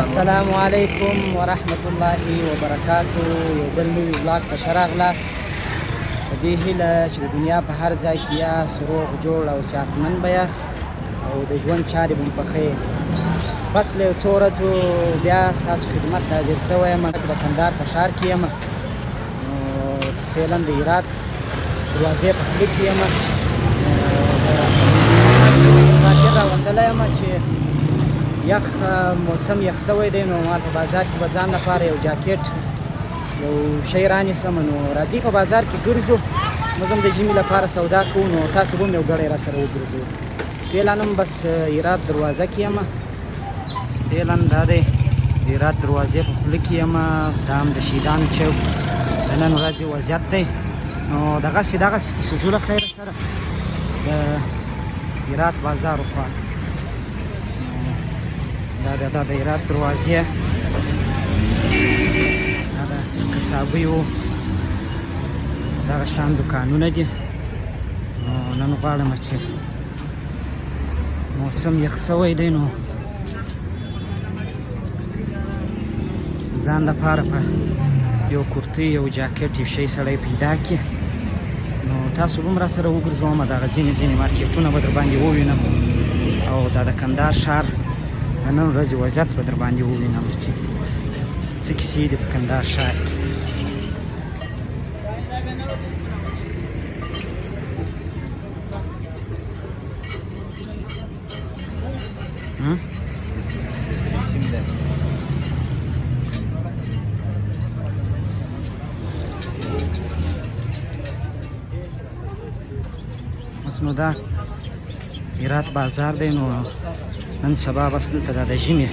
السلام علیکم ورحمت الله وبرکاتو. یو بل نوي ولاګ په ښه راغلاست. په دې هیله چې د دنیا په هر ځای کې یاست روغ جوړ او صحتمند به یاست او د ژوند چارې به مو په ښه یې. بس له یو څو ورځو بیا ستاسو خدمت ته حاضر شوی یم. د کندهار په ښار کې یم، نو فعلا د هرات دروازې په خوله کې یم. خاطر راغونډلی یم چې یخ موسم یخ شوی دی، نو ما په بازار کې به ځان لپاره یو جاکټ یو شی رانیسم. نو راځئ په بازار کې ګرځو، موږ هم د ژمي لپاره سودا کوو، نو تاسو به هم یو ګړی را سره وګرځو. فعلا هم بس هرات دروازه کې یم، فعلا دا دی د هرات دروازې په خوله کې یم. دا هم د شهیدانو چوک د نن ورځې وضعیت دی. نو دغسې کیسه ځو له خیره سره د هرات بازار خوا. دا د هرات دروازې، دا د کسابیو دغه شان دوکانونه دي. نن غواړم چې موسم یخ شوی دی، نو ځان لپاره په یو کورتۍ یو جاکټ یو شی سړی پیدا کړي. نو تاسو به هم را سره وګرځوم، دغه ځینې مارکیټونه به در باندې ووینم او دا د کندهار ښار د نن ورځې وضعیت به در باندې ووینم چې څه کیسې دي په کندهار ښار کې. بس نو دا هرات بازار دی، نو نن سبا بس دلته دا د ژمي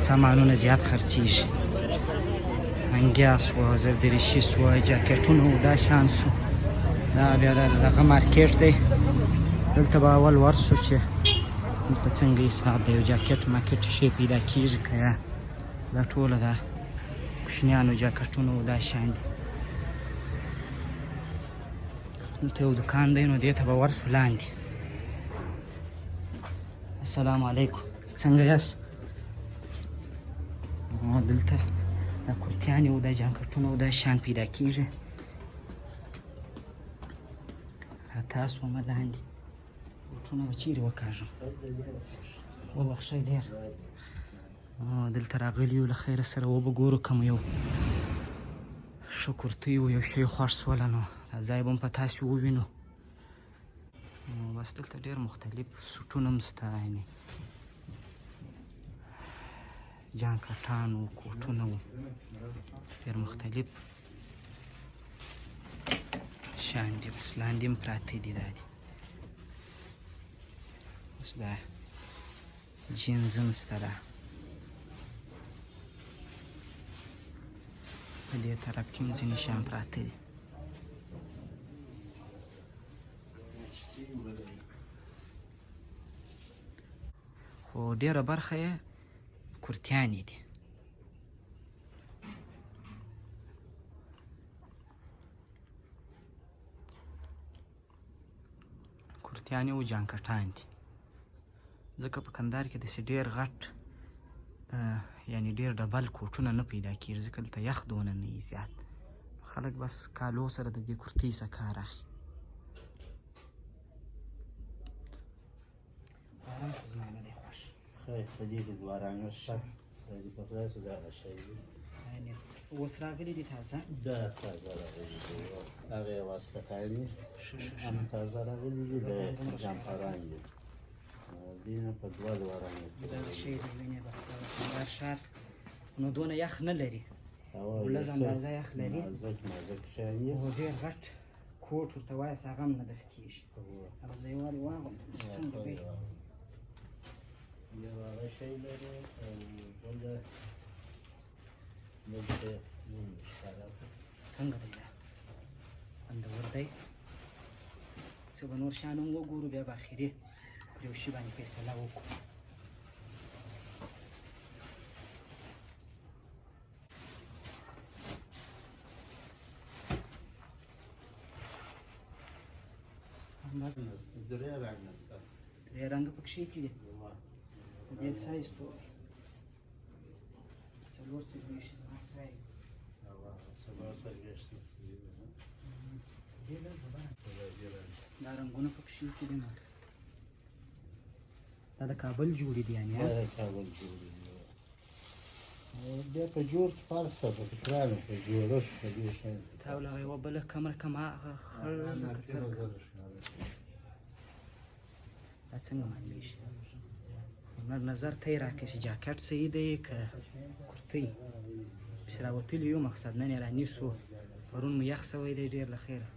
سامانونه زیات خرڅېږي. انګیا سوه، زردریشي سوه، جاکټونه و، دا شان سو. دا بیا دغه مارکیټ دی، دلته به اول ورسو چې دلته څنګه حساب دی. یو جاکټ ماکټ شی پیدا کېږي که یا دا ټوله دا کوچنیانو جاکټونه و، دا شان دي. دلته یو دوکان دی، نو دې ته به ورسو لاندې. السلام علیکم، څنګه یاست؟ دلته دا کورتیانې و، دا جاکټونه و، دا شان پیدا کېږي. تاسو هم لاندې بوټونه به چیرې وکاږم؟ وبخښئ ډېر. دلته راغلي یو له خیره سره وبه ګورو کوم یو ښه کورتۍ و، یو شی خوښ شوله، نو دا ځای به هم په تاسې ووینو. بس دلته ډېر مختلف سوټونه هم شته، یعنې جانکټان و، کوټونه و، ډېر مختلف شان دي. بس لاندې هم پراته دي. دا دي بس دا جینز هم شته، دا په دې طرف کې هم ځینې شیان پراته دي. خو ډېره برخه یې کورتیانې دي. کورتیانې او جانکټان دي، ځکه په کندهار کې داسې ډېر غټ یعنې ډېر ډبل کوټونه نه پیدا کېږي، ځکه دلته یخ دونه نه وي زیات. خلک بس کالو سره د دې کورتۍ څخه کار اخلي. باران خو زما نه دی خوښ. خیر په دې کې دوه رنګه شته، د په خلاصو دغه شی دي. اوس راغلي دي تازه؟ دا تازه راغلي دي، هغه یې واسکټان دي، هم تازه راغلي دي، د جمپران دي. دې نه په دوه رنګه دغه شی د وینې بس د کندهار ښار نو دونه یخ نه لري، لږ اندازه یخ لري. نازک شیان دي، او ډېر غټ کوټ ورته وایاست، هغه هم نه دفع کېږي. هغه زه یوازې واغلم څنګه دی. یو هغه شی لري او بل څنګه دی؟ دا خوندور دی. څه به نور شیان هم وګورو، بیا به اخري پر یو شي باندې فیصله وکړو. درې رنګه شته، درې رنګه پکښې کې دي. د دې سایز څو دی؟ دا رنګونه پکې کې دي نو دا د کابل جوړې دي یعنې دا کابل جوړې دي بیا په جوړ کې فرق شته په تکرار په جوړښت په دې شی تا ولغه یوه بله کمره کم هغه خړ لکه څرګه دا څنګه معلومیږي هنر نظر ته یې راکړې چې جاکټ صحیح دی که کورتۍ پسې راوتلي یو مقصد نن یې رانیسو پرون مو یخ سوی دی ډېر له خیره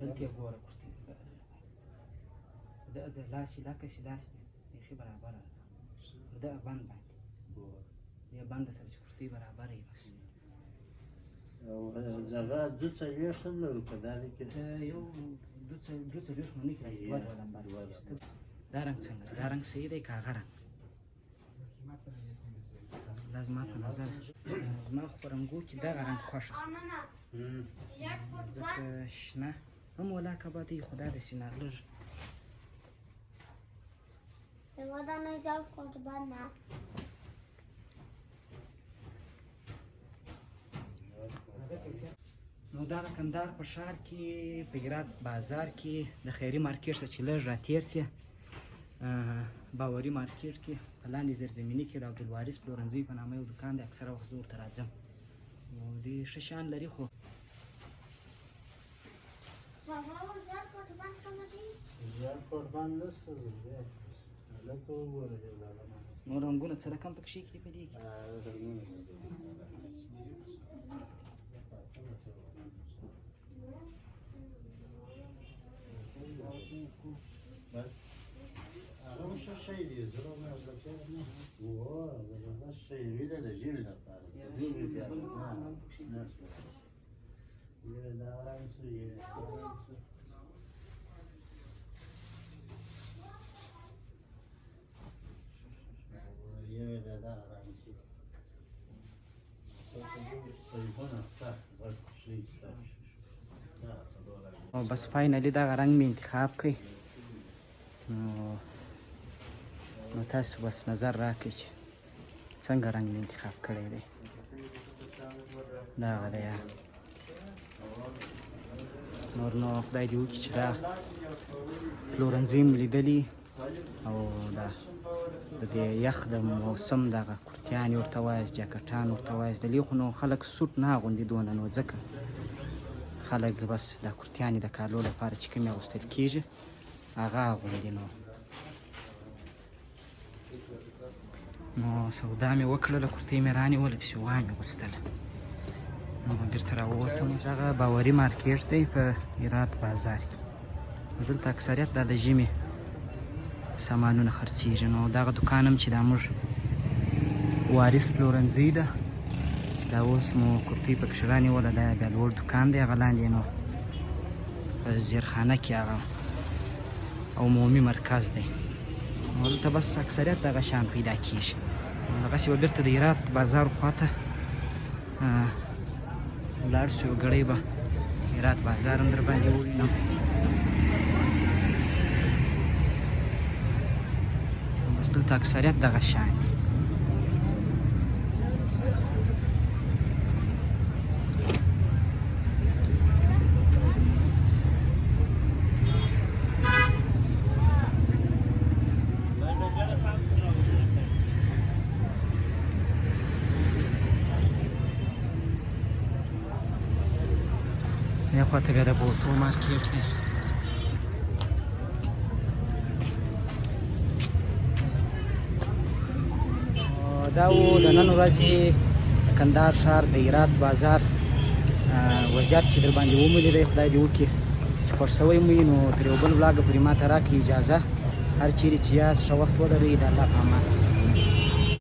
دلته یې ګوره کورتۍ دغه لاس یې لکه چې لاس دی بیخي برابره ده دغه بند باندې دې بنده سره چې کورتۍ برابره یې بس دغه دوه څلوېښت هم لرو په دغې کې یو دوه څلوېښت منو کې راځي دوه لمبر دا رنګ څنګه دا رنګ صحیح دی که هغه رنګ دا زما په نظر زما خو په رنګو کې دغه رنګ خوښه شو ځکه شنه هم ولاکه به دی خو دا داسې نغلږ نو دغه کندهار په ښار کې په هرات بازار کې د خیري مارکېټ څخه چې لږ راتېر سي باوري مارکېټ کې په لاندې زیرزمیني کې د عبدالوارث پلورنځي په نامه یو دوکان دی اکثره وخت زه ورته راځم نو ډېر ښه شیان لري خو زیارکوټ بند نشته هلته وګوره نو رنګونه څه رقم پکښې کړي په دې کې هغه هم ښه شی دی زړه مې زبردست شی وینه د ژمي لپاره ژمي بیا یوه دا آرام شو یوه بیا دا آرام شو صحیحونه شته غټ شي شته او بس فاینلی دغه رنګ مې انتخاب کړی نو تاسو بس نظر راکړئ چې څنګه رنګ مې انتخاب کړی دی دغه دی نور نو خدای دې وکړي چې دا پلورنځي مې لیدلي او دا د دې یخ د موسم دغه کورتیانې ورته وایاست جاکټان ورته وایاست دلې خو نو خلک سوټ نه اغوندي دونه نو ځکه خلک بس دا کورتیانې د کالو لپاره چې کومې اغوستل کېږي هغه اغوندي نو سودا مې وکړله کورتۍ مې رانیوله پسې وامې غوستله نو بېرته راووتم هغه باوري مارکېټ دی په هرات بازار کې دلته اکثریت دا د ژمي سامانونه خرڅېږي نو دغه دوکان هم چې دا موږ وارث پلورنځي ده چې دا اوس مو کورتۍ پکښې رانیوله دا بیا لوړ دوکان دی هغه لاندې نو په زیرخانه کې هغه عمومي مرکز دی نو دلته بس اکثریت دغه شیان پیدا کېږي دغسې به بېرته د هرات بازار خواته ولاړ شو یو ګړی به هرات بازار هم در باندې ووینم بس دلته اکثریت دغه شیان دي خواته بیا د بوټو مارکېټ دی دا و د نن ورځې د کندهار ښار د هرات بازار وضعیت چې در باندې ومولیدی خدای دې وکړي چې خوښ شوی مو نو تر یو بل ولاګه پورې ما ته راکړي اجازه هر چیرې چې یاست ښه وخت ولرئ د الله په امان